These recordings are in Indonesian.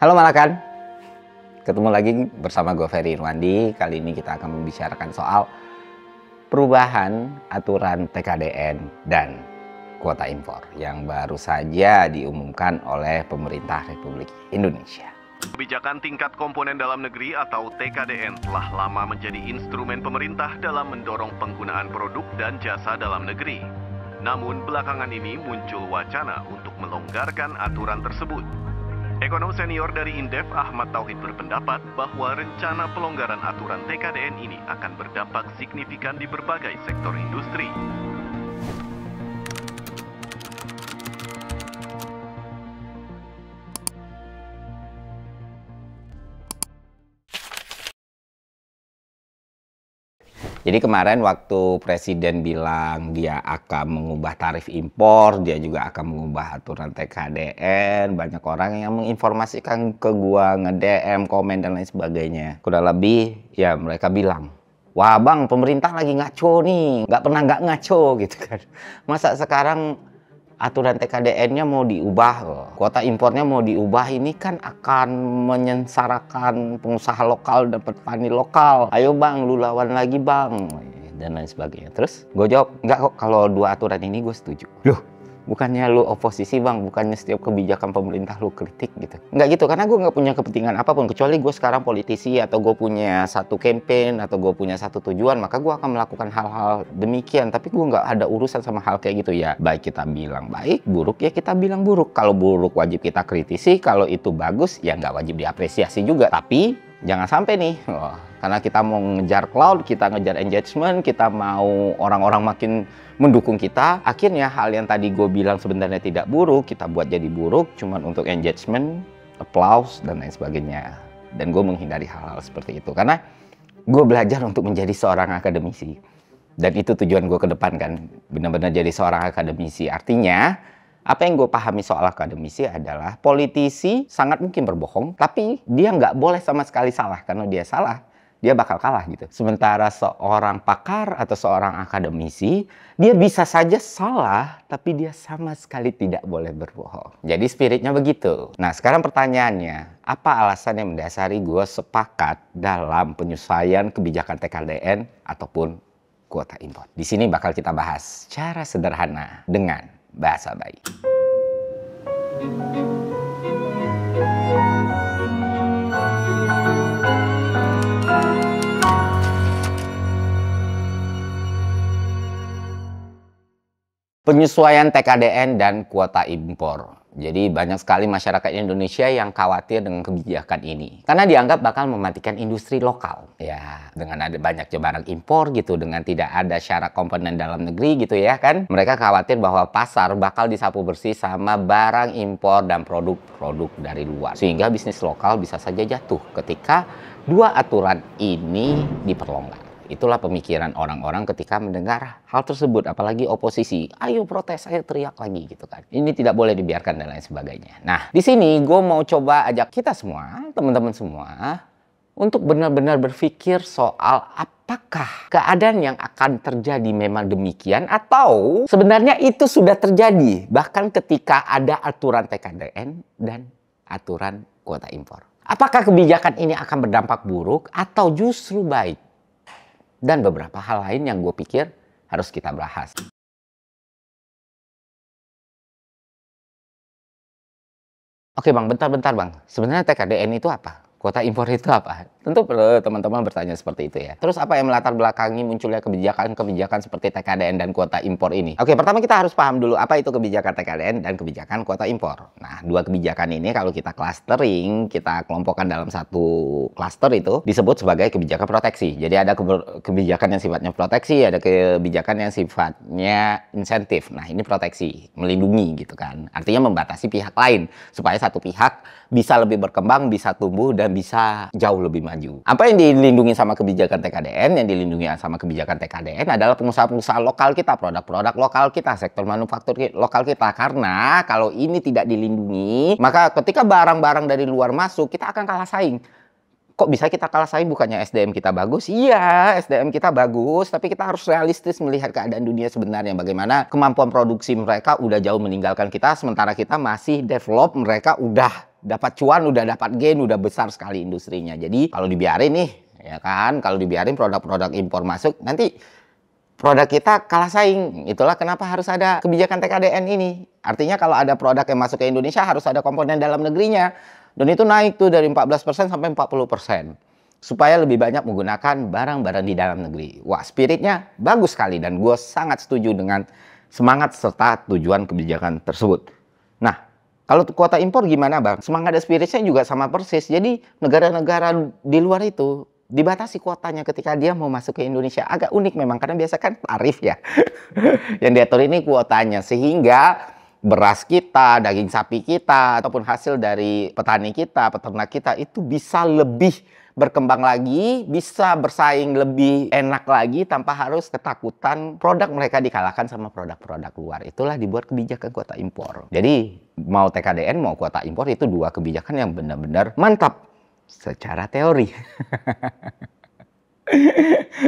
Halo Malakan, ketemu lagi bersama gue Ferry Irwandi. Kali ini kita akan membicarakan soal perubahan aturan TKDN dan kuota impor yang baru saja diumumkan oleh pemerintah Republik Indonesia. Kebijakan tingkat komponen dalam negeri atau TKDN telah lama menjadi instrumen pemerintah dalam mendorong penggunaan produk dan jasa dalam negeri. Namun belakangan ini muncul wacana untuk melonggarkan aturan tersebut. Ekonom senior dari Indef Ahmad Tauhid berpendapat bahwa rencana pelonggaran aturan TKDN ini akan berdampak signifikan di berbagai sektor industri. Jadi kemarin waktu Presiden bilang dia akan mengubah tarif impor, dia juga akan mengubah aturan TKDN, banyak orang yang menginformasikan ke gua, nge-DM, komen dan lain sebagainya. Kurang lebih ya mereka bilang, wah bang pemerintah lagi ngaco nih, nggak pernah nggak ngaco gitu kan. Masa sekarang aturan TKDN-nya mau diubah, kuota impornya mau diubah, ini kan akan menyengsarakan pengusaha lokal dan petani lokal. Ayo bang, lu lawan lagi bang, dan lain sebagainya. Terus gue jawab, enggak kok, kalau dua aturan ini gue setuju. Loh, bukannya lu oposisi bang, bukannya setiap kebijakan pemerintah lu kritik gitu. Enggak gitu, karena gue nggak punya kepentingan apapun, kecuali gue sekarang politisi atau gue punya satu campaign atau gue punya satu tujuan, maka gue akan melakukan hal-hal demikian. Tapi gue nggak ada urusan sama hal kayak gitu ya. Baik kita bilang baik, buruk ya kita bilang buruk. Kalau buruk wajib kita kritisi, kalau itu bagus ya nggak wajib diapresiasi juga. Tapi jangan sampai nih, karena kita mau ngejar cloud, kita ngejar engagement, kita mau orang-orang makin mendukung kita, akhirnya hal yang tadi gue bilang sebenarnya tidak buruk, kita buat jadi buruk, cuman untuk engagement, applause, dan lain sebagainya. Dan gue menghindari hal-hal seperti itu, karena gue belajar untuk menjadi seorang akademisi. Dan itu tujuan gue ke depan kan, benar-benar jadi seorang akademisi. Artinya, apa yang gue pahami soal akademisi adalah politisi sangat mungkin berbohong, tapi dia nggak boleh sama sekali salah. Karena dia salah, dia bakal kalah gitu. Sementara seorang pakar atau seorang akademisi, dia bisa saja salah, tapi dia sama sekali tidak boleh berbohong. Jadi spiritnya begitu. Nah sekarang pertanyaannya, apa alasan yang mendasari gue sepakat dalam penyesuaian kebijakan TKDN ataupun kuota impor? Di sini bakal kita bahas secara sederhana dengan bahasa baik. Penyesuaian TKDN dan kuota impor. Jadi banyak sekali masyarakat Indonesia yang khawatir dengan kebijakan ini. Karena dianggap bakal mematikan industri lokal. Ya, dengan ada banyak barang impor gitu, dengan tidak ada syarat komponen dalam negeri gitu ya kan. Mereka khawatir bahwa pasar bakal disapu bersih sama barang impor dan produk-produk dari luar. Sehingga bisnis lokal bisa saja jatuh ketika dua aturan ini diperlonggar. Itulah pemikiran orang-orang ketika mendengar hal tersebut, apalagi oposisi. Ayo protes, ayo teriak lagi gitu kan. Ini tidak boleh dibiarkan dan lain sebagainya. Nah, di sini gue mau coba ajak kita semua, teman-teman semua, untuk benar-benar berpikir soal apakah keadaan yang akan terjadi memang demikian atau sebenarnya itu sudah terjadi bahkan ketika ada aturan TKDN dan aturan kuota impor. Apakah kebijakan ini akan berdampak buruk atau justru baik? Dan beberapa hal lain yang gue pikir harus kita bahas. Oke bang, bentar bang. Sebenarnya TKDN itu apa? Kuota impor itu apa? Tentu teman-teman bertanya seperti itu ya. Terus apa yang melatar belakangi munculnya kebijakan-kebijakan seperti TKDN dan kuota impor ini? Oke, pertama kita harus paham dulu apa itu kebijakan TKDN dan kebijakan kuota impor. Nah, dua kebijakan ini kalau kita clustering, kita kelompokkan dalam satu cluster itu disebut sebagai kebijakan proteksi. Jadi ada kebijakan yang sifatnya proteksi, ada kebijakan yang sifatnya insentif. Nah, ini proteksi, melindungi gitu kan. Artinya membatasi pihak lain supaya satu pihak bisa lebih berkembang, bisa tumbuh, dan bisa jauh lebih maju. Apa yang dilindungi sama kebijakan TKDN? Yang dilindungi sama kebijakan TKDN adalah pengusaha-pengusaha lokal kita, produk-produk lokal kita, sektor manufaktur lokal kita. Karena kalau ini tidak dilindungi, maka ketika barang-barang dari luar masuk, kita akan kalah saing. Kok bisa kita kalah saing? Bukannya SDM kita bagus? Iya, SDM kita bagus, tapi kita harus realistis melihat keadaan dunia sebenarnya. Bagaimana kemampuan produksi mereka udah jauh meninggalkan kita, sementara kita masih develop, mereka udah dapat cuan, udah dapat gain, udah besar sekali industrinya. Jadi kalau dibiarin nih, ya kan, kalau dibiarin produk-produk impor masuk, nanti produk kita kalah saing. Itulah kenapa harus ada kebijakan TKDN ini. Artinya kalau ada produk yang masuk ke Indonesia harus ada komponen dalam negerinya. Dan itu naik tuh dari 14% sampai 40%. Supaya lebih banyak menggunakan barang-barang di dalam negeri. Wah, spiritnya bagus sekali dan gue sangat setuju dengan semangat serta tujuan kebijakan tersebut. Nah, kalau kuota impor gimana Bang? Semangat dan spiritnya juga sama persis. Jadi negara-negara di luar itu dibatasi kuotanya ketika dia mau masuk ke Indonesia. Agak unik memang karena biasa kan tarif ya. Yang diatur ini kuotanya. Sehingga beras kita, daging sapi kita, ataupun hasil dari petani kita, peternak kita itu bisa lebih berkembang lagi, bisa bersaing lebih enak lagi tanpa harus ketakutan produk mereka dikalahkan sama produk-produk luar. Itulah dibuat kebijakan kuota impor. Jadi mau TKDN mau kuota impor itu dua kebijakan yang benar-benar mantap secara teori.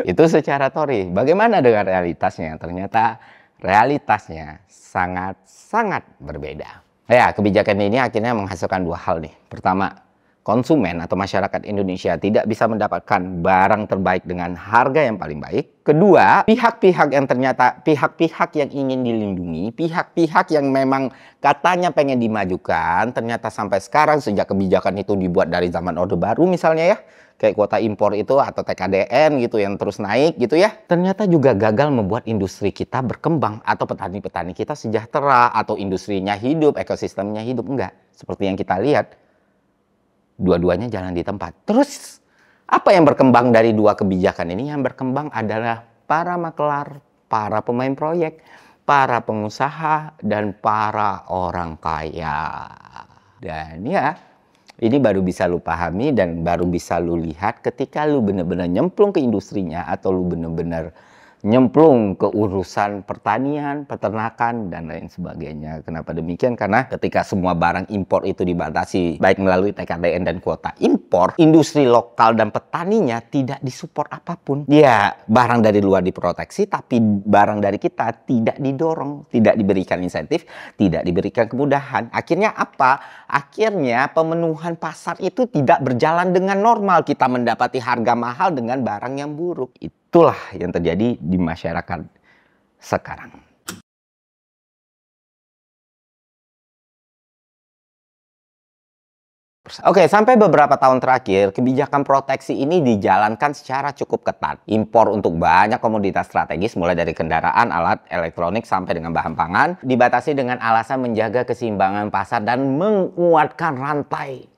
Itu secara teori. Bagaimana dengan realitasnya? Ternyata realitasnya sangat-sangat berbeda. Ya, kebijakan ini akhirnya menghasilkan dua hal nih. Pertama, konsumen atau masyarakat Indonesia tidak bisa mendapatkan barang terbaik dengan harga yang paling baik. Kedua, pihak-pihak yang ternyata pihak-pihak yang ingin dilindungi, pihak-pihak yang memang katanya pengen dimajukan, ternyata sampai sekarang sejak kebijakan itu dibuat dari zaman Orde Baru misalnya ya, kayak kuota impor itu atau TKDN gitu yang terus naik gitu ya, ternyata juga gagal membuat industri kita berkembang atau petani-petani kita sejahtera atau industrinya hidup, ekosistemnya hidup. Enggak, seperti yang kita lihat. Dua-duanya jalan di tempat. Terus apa yang berkembang dari dua kebijakan ini? Yang berkembang adalah para makelar, para pemain proyek, para pengusaha, dan para orang kaya. Dan ya, ini baru bisa lu pahami dan baru bisa lu lihat ketika lu benar-benar nyemplung ke industrinya atau lu benar-benar nyemplung ke urusan pertanian, peternakan, dan lain sebagainya. Kenapa demikian? Karena ketika semua barang impor itu dibatasi, baik melalui TKDN dan kuota impor, industri lokal dan petaninya tidak disupport apapun. Ya, barang dari luar diproteksi, tapi barang dari kita tidak didorong, tidak diberikan insentif, tidak diberikan kemudahan. Akhirnya apa? Akhirnya pemenuhan pasar itu tidak berjalan dengan normal. Kita mendapati harga mahal dengan barang yang buruk. Itulah yang terjadi di masyarakat sekarang. Oke, sampai beberapa tahun terakhir, kebijakan proteksi ini dijalankan secara cukup ketat. Impor untuk banyak komoditas strategis, mulai dari kendaraan, alat elektronik, sampai dengan bahan pangan, dibatasi dengan alasan menjaga keseimbangan pasar dan menguatkan rantai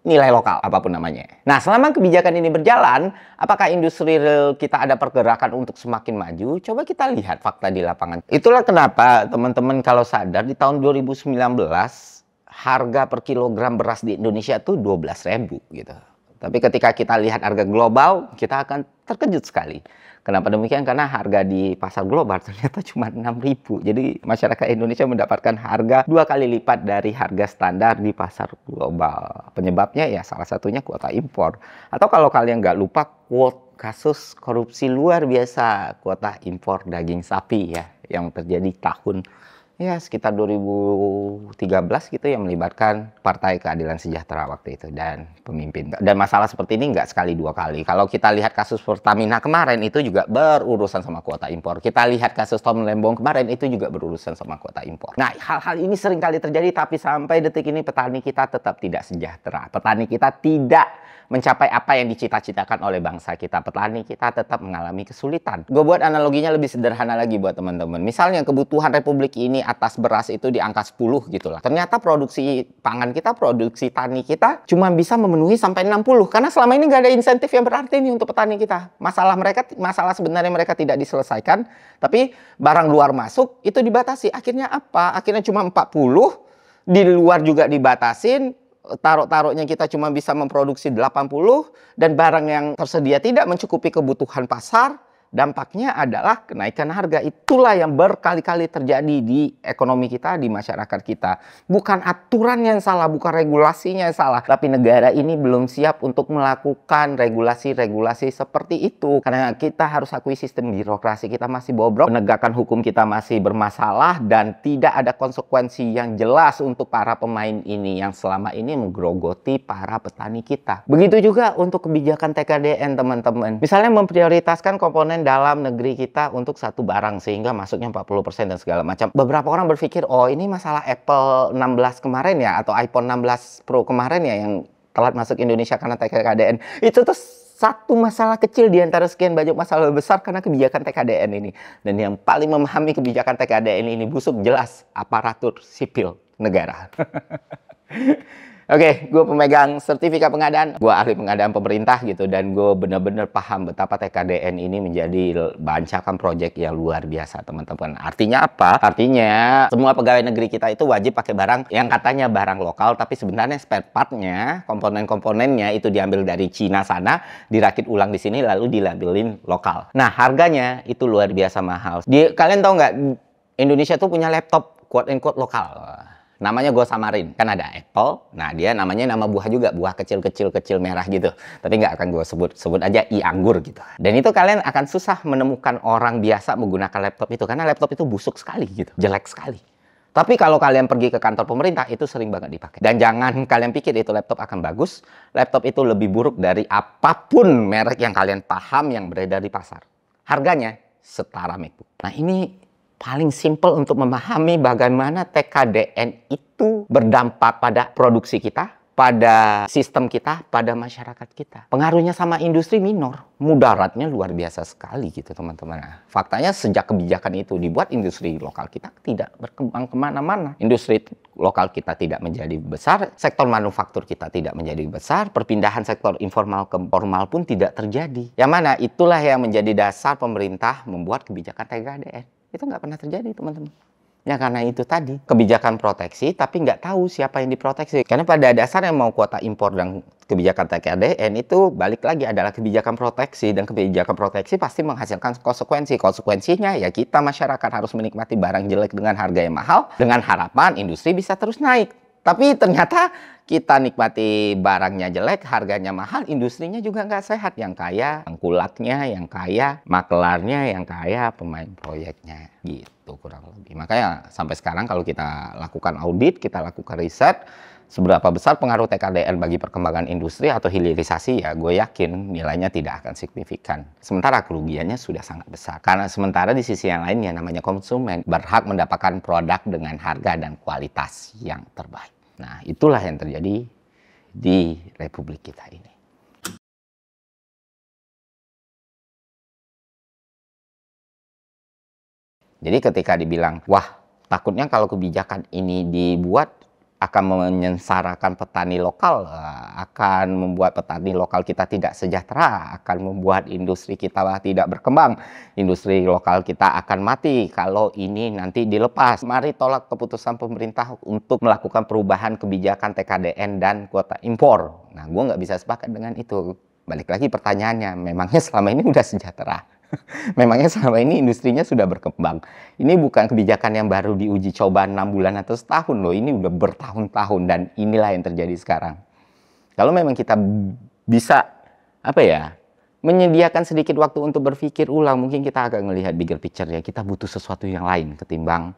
nilai lokal, apapun namanya. Nah, selama kebijakan ini berjalan, apakah industri real kita ada pergerakan untuk semakin maju? Coba kita lihat fakta di lapangan. Itulah kenapa teman-teman kalau sadar di tahun 2019, harga per kilogram beras di Indonesia tuh 12.000 gitu. Tapi ketika kita lihat harga global, kita akan terkejut sekali. Kenapa demikian? Karena harga di pasar global ternyata cuma 6.000. Jadi masyarakat Indonesia mendapatkan harga 2 kali lipat dari harga standar di pasar global. Penyebabnya ya salah satunya kuota impor. Atau kalau kalian nggak lupa, kasus korupsi luar biasa kuota impor daging sapi ya yang terjadi tahun ya sekitar 2013 gitu yang melibatkan Partai Keadilan Sejahtera waktu itu dan pemimpin. Dan masalah seperti ini nggak sekali dua kali. Kalau kita lihat kasus Pertamina kemarin itu juga berurusan sama kuota impor. Kita lihat kasus Tom Lembong kemarin itu juga berurusan sama kuota impor. Nah, hal-hal ini sering kali terjadi tapi sampai detik ini petani kita tetap tidak sejahtera. Petani kita tidak mencapai apa yang dicita-citakan oleh bangsa kita. Petani kita tetap mengalami kesulitan. Gue buat analoginya lebih sederhana lagi buat teman-teman. Misalnya kebutuhan Republik ini atas beras itu di angka 10 gitu lah. Ternyata produksi pangan kita, produksi tani kita cuma bisa memenuhi sampai 60. Karena selama ini nggak ada insentif yang berarti nih untuk petani kita. Masalah sebenarnya mereka tidak diselesaikan. Tapi barang luar masuk itu dibatasi. Akhirnya apa? Akhirnya cuma 40. Di luar juga dibatasin. Taruh-taruhnya kita cuma bisa memproduksi 80 dan barang yang tersedia tidak mencukupi kebutuhan pasar, dampaknya adalah kenaikan harga. Itulah yang berkali-kali terjadi di ekonomi kita, di masyarakat kita. Bukan aturan yang salah, bukan regulasinya yang salah, tapi negara ini belum siap untuk melakukan regulasi-regulasi seperti itu. Karena kita harus akui sistem birokrasi kita masih bobrok, penegakan hukum kita masih bermasalah, dan tidak ada konsekuensi yang jelas untuk para pemain ini yang selama ini menggerogoti para petani kita. Begitu juga untuk kebijakan TKDN, teman-teman. Misalnya memprioritaskan komponen dalam negeri kita untuk satu barang sehingga masuknya 40% dan segala macam. Beberapa orang berpikir, oh ini masalah Apple 16 kemarin ya, atau iPhone 16 Pro kemarin ya yang telat masuk Indonesia karena TKDN. Itu tuh satu masalah kecil di antara sekian banyak masalah besar karena kebijakan TKDN ini. Dan yang paling memahami kebijakan TKDN ini busuk jelas aparatur sipil negara. Oke, gue pemegang sertifikat pengadaan, gue ahli pengadaan pemerintah gitu, dan gue bener-bener paham betapa TKDN ini menjadi bancakan proyek yang luar biasa, teman-teman. Artinya apa? Artinya semua pegawai negeri kita itu wajib pakai barang yang katanya barang lokal, tapi sebenarnya spare partnya, komponen-komponennya itu diambil dari Cina sana, dirakit ulang di sini, lalu dilabelin lokal. Nah, harganya itu luar biasa mahal. Kalian tahu nggak, Indonesia tuh punya laptop quote-unquote lokal. Namanya Go Samarin. Kan ada Apple. Nah, dia namanya nama buah juga. Buah kecil-kecil merah gitu. Tapi nggak akan gue sebut aja anggur gitu. Dan itu kalian akan susah menemukan orang biasa menggunakan laptop itu. Karena laptop itu busuk sekali gitu. Jelek sekali. Tapi kalau kalian pergi ke kantor pemerintah, itu sering banget dipakai. Dan jangan kalian pikir itu laptop akan bagus. Laptop itu lebih buruk dari apapun merek yang kalian paham yang beredar di pasar. Harganya setara MacBook. Nah, ini paling simpel untuk memahami bagaimana TKDN itu berdampak pada produksi kita, pada sistem kita, pada masyarakat kita. Pengaruhnya sama industri minor, mudaratnya luar biasa sekali gitu, teman-teman. Nah, faktanya sejak kebijakan itu dibuat, industri lokal kita tidak berkembang kemana-mana. Industri lokal kita tidak menjadi besar, sektor manufaktur kita tidak menjadi besar, perpindahan sektor informal ke formal pun tidak terjadi. Yang mana itulah yang menjadi dasar pemerintah membuat kebijakan TKDN. Itu nggak pernah terjadi, teman-teman. Ya karena itu tadi, kebijakan proteksi tapi nggak tahu siapa yang diproteksi. Karena pada dasarnya mau kuota impor dan kebijakan TKDN itu balik lagi adalah kebijakan proteksi. Dan kebijakan proteksi pasti menghasilkan konsekuensi. Konsekuensinya ya kita masyarakat harus menikmati barang jelek dengan harga yang mahal, dengan harapan industri bisa terus naik. Tapi ternyata kita nikmati barangnya jelek, harganya mahal, industrinya juga nggak sehat. Yang kaya tengkulaknya, yang kaya makelarnya, yang kaya pemain proyeknya. Gitu kurang lebih. Makanya sampai sekarang kalau kita lakukan audit, kita lakukan riset, seberapa besar pengaruh TKDN bagi perkembangan industri atau hilirisasi, ya gue yakin nilainya tidak akan signifikan. Sementara kerugiannya sudah sangat besar. Karena sementara di sisi yang lain, ya namanya konsumen berhak mendapatkan produk dengan harga dan kualitas yang terbaik. Nah, itulah yang terjadi di Republik kita ini. Jadi ketika dibilang, wah takutnya kalau kebijakan ini dibuat akan menyengsarakan petani lokal, akan membuat petani lokal kita tidak sejahtera, akan membuat industri kita tidak berkembang, industri lokal kita akan mati kalau ini nanti dilepas. Mari tolak keputusan pemerintah untuk melakukan perubahan kebijakan TKDN dan kuota impor. Nah, gue nggak bisa sepakat dengan itu. Balik lagi pertanyaannya, memangnya selama ini udah sejahtera? Memangnya selama ini industrinya sudah berkembang? Ini bukan kebijakan yang baru diuji coba 6 bulan atau setahun loh. Ini udah bertahun-tahun dan inilah yang terjadi sekarang. Kalau memang kita bisa menyediakan sedikit waktu untuk berpikir ulang, mungkin kita akan melihat bigger picture ya. Kita butuh sesuatu yang lain ketimbang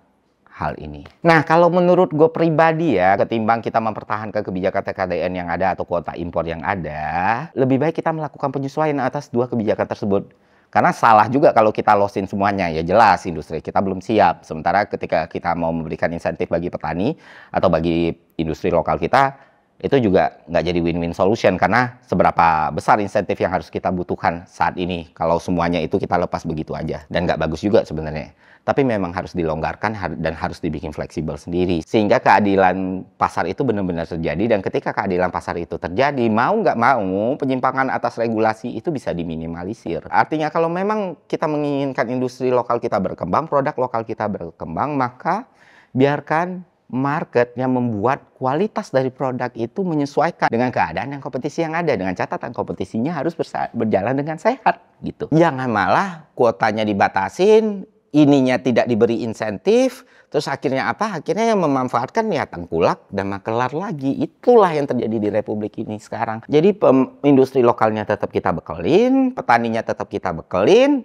hal ini. Nah, kalau menurut gue pribadi ya, ketimbang kita mempertahankan kebijakan TKDN yang ada atau kuota impor yang ada, lebih baik kita melakukan penyesuaian atas dua kebijakan tersebut. Karena salah juga kalau kita losin semuanya, ya jelas industri kita belum siap. Sementara ketika kita mau memberikan insentif bagi petani atau bagi industri lokal kita, itu juga nggak jadi win-win solution. Karena seberapa besar insentif yang harus kita butuhkan saat ini kalau semuanya itu kita lepas begitu aja. Dan nggak bagus juga sebenarnya. Tapi memang harus dilonggarkan dan harus dibikin fleksibel sendiri. Sehingga keadilan pasar itu benar-benar terjadi. Dan ketika keadilan pasar itu terjadi, mau nggak mau, penyimpangan atas regulasi itu bisa diminimalisir. Artinya kalau memang kita menginginkan industri lokal kita berkembang, produk lokal kita berkembang, maka biarkan market yang membuat kualitas dari produk itu menyesuaikan dengan keadaan dan kompetisi yang ada, dengan catatan kompetisinya harus berjalan dengan sehat gitu. Jangan malah kuotanya dibatasin, ininya tidak diberi insentif, terus akhirnya apa? Akhirnya yang memanfaatkan ya tengkulak dan makelar lagi. Itulah yang terjadi di Republik ini sekarang. Jadi industri lokalnya tetap kita bekelin, petaninya tetap kita bekelin,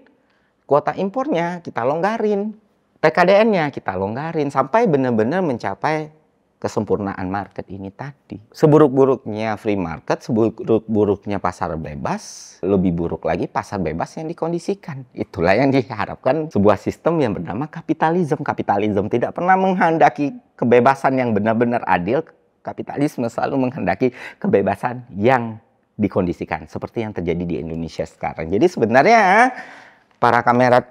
kuota impornya kita longgarin, TKDN-nya kita longgarin sampai benar-benar mencapai kesempurnaan market ini tadi. Seburuk-buruknya free market, seburuk-buruknya pasar bebas, lebih buruk lagi pasar bebas yang dikondisikan. Itulah yang diharapkan sebuah sistem yang bernama kapitalisme. Kapitalisme tidak pernah menghendaki kebebasan yang benar-benar adil. Kapitalisme selalu menghendaki kebebasan yang dikondisikan, seperti yang terjadi di Indonesia sekarang. Jadi sebenarnya para kamera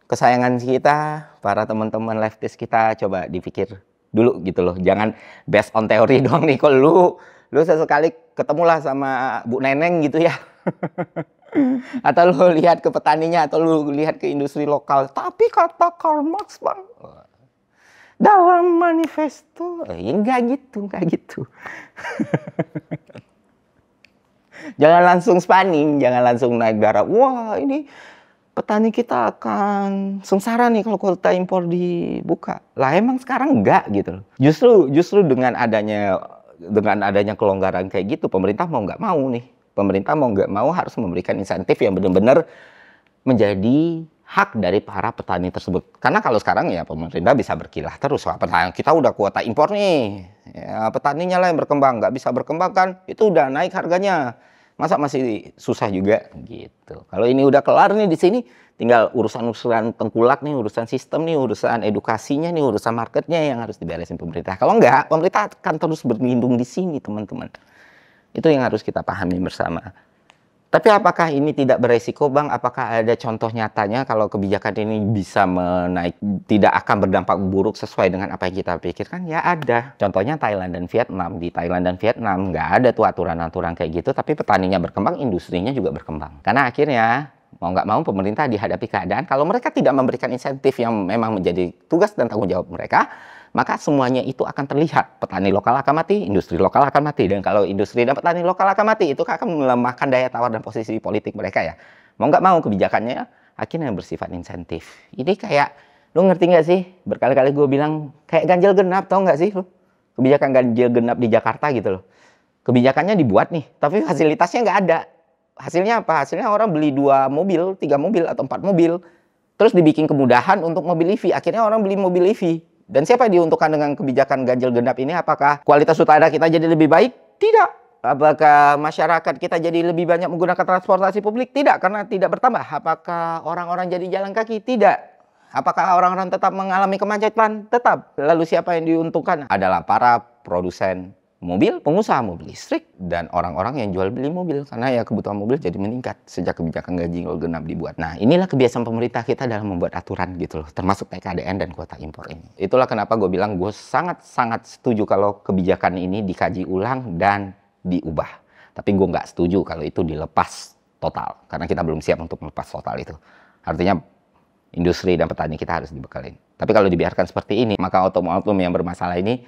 kesayangan kita, para teman-teman leftis kita, coba dipikir dulu gitu loh. Jangan based on teori doang nih. Kalau lu sesekali ketemulah sama Bu Neneng gitu ya. Atau lu lihat ke petaninya, atau lu lihat ke industri lokal. Tapi kata Karl Marx, Bang, dalam manifesto, enggak gitu. Jangan langsung spanning, jangan langsung naik darah. Wah, ini petani kita akan sengsara nih kalau kuota impor dibuka. Lah emang sekarang enggak gitu loh. Justru dengan adanya kelonggaran kayak gitu, pemerintah mau nggak mau nih. Pemerintah mau nggak mau harus memberikan insentif yang benar-benar menjadi hak dari para petani tersebut. Karena kalau sekarang ya pemerintah bisa berkilah terus. Wah, kita udah kuota impor nih. Ya, petaninya lah yang berkembang. Nggak bisa berkembang kan, itu udah naik harganya. Masa masih susah juga gitu. Kalau ini udah kelar nih di sini, tinggal urusan-urusan tengkulak nih, urusan sistem nih, urusan edukasinya nih, urusan marketnya yang harus diberesin pemerintah. Kalau enggak, pemerintah akan terus berlindung di sini, teman-teman. Itu yang harus kita pahami bersama. Tapi apakah ini tidak beresiko, Bang? Apakah ada contoh nyatanya kalau kebijakan ini bisa tidak akan berdampak buruk sesuai dengan apa yang kita pikirkan? Ya ada. Contohnya Thailand dan Vietnam. Di Thailand dan Vietnam nggak ada tuh aturan-aturan kayak gitu, tapi petaninya berkembang, industrinya juga berkembang. Karena akhirnya mau nggak mau pemerintah dihadapi keadaan kalau mereka tidak memberikan insentif yang memang menjadi tugas dan tanggung jawab mereka, maka semuanya itu akan terlihat. Petani lokal akan mati, industri lokal akan mati. Dan kalau industri dan petani lokal akan mati, itu akan melemahkan daya tawar dan posisi politik mereka ya. Mau nggak mau kebijakannya akhirnya bersifat insentif. Ini kayak, lu ngerti nggak sih? Berkali-kali gue bilang, kayak ganjil genap, tau nggak sih? Kebijakan ganjil genap di Jakarta gitu loh. Kebijakannya dibuat nih, tapi fasilitasnya nggak ada. Hasilnya apa? Hasilnya orang beli 2 mobil, 3 mobil, atau 4 mobil. Terus dibikin kemudahan untuk mobil EV. Akhirnya orang beli mobil EV. Dan siapa yang diuntungkan dengan kebijakan ganjil genap ini? Apakah kualitas udara kita jadi lebih baik? Tidak. Apakah masyarakat kita jadi lebih banyak menggunakan transportasi publik? Tidak, karena tidak bertambah. Apakah orang-orang jadi jalan kaki? Tidak. Apakah orang-orang tetap mengalami kemacetan? Tetap. Lalu siapa yang diuntungkan? Adalah para produsen mobil, pengusaha mobil listrik, dan orang-orang yang jual beli mobil. Karena ya kebutuhan mobil jadi meningkat sejak kebijakan ganjil genap dibuat. Nah, inilah kebiasaan pemerintah kita dalam membuat aturan gitu loh, termasuk TKDN dan kuota impor ini. Itulah kenapa gue bilang gue sangat-sangat setuju kalau kebijakan ini dikaji ulang dan diubah. Tapi gue nggak setuju kalau itu dilepas total, karena kita belum siap untuk melepas total itu. Artinya industri dan petani kita harus dibekalin. Tapi kalau dibiarkan seperti ini, maka oknum yang bermasalah ini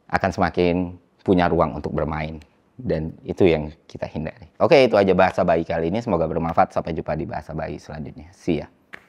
akan semakin punya ruang untuk bermain. Dan itu yang kita hindari. Oke, itu aja bahasa bayi kali ini. Semoga bermanfaat. Sampai jumpa di bahasa bayi selanjutnya. See ya.